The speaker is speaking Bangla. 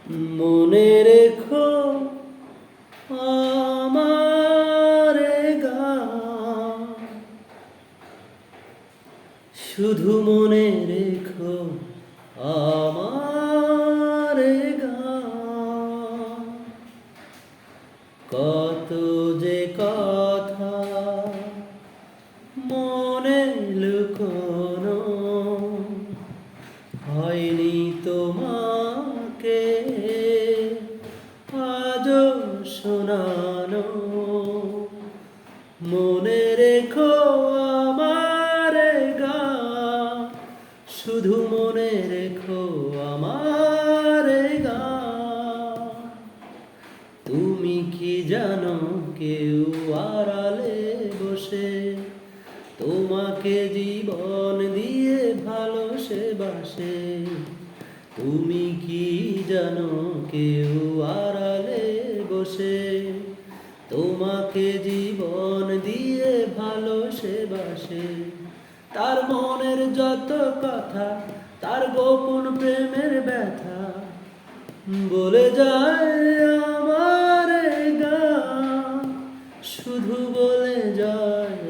মনে রেখো আমার গান, শুধু মনে রেখো আমার গান। কত যে কথা মনে লুকোনো, হয়নি তোমাকে আজও শোনানো। মনে রেখো আমার গান, শুধু মনে রেখো আমার গান। তুমি কি জানো কেউ আড়ালে বসে তোমাকে জীবন দিয়ে ভালোবাসে? তুমি কি জানো কেউ আড়ালে বসে তোমাকে জীবন দিয়ে ভালোবাসে? তার মনের যত কথা, তার গোপন প্রেমের ব্যথা বলে যায় আমার গান, শুধু বলে যায়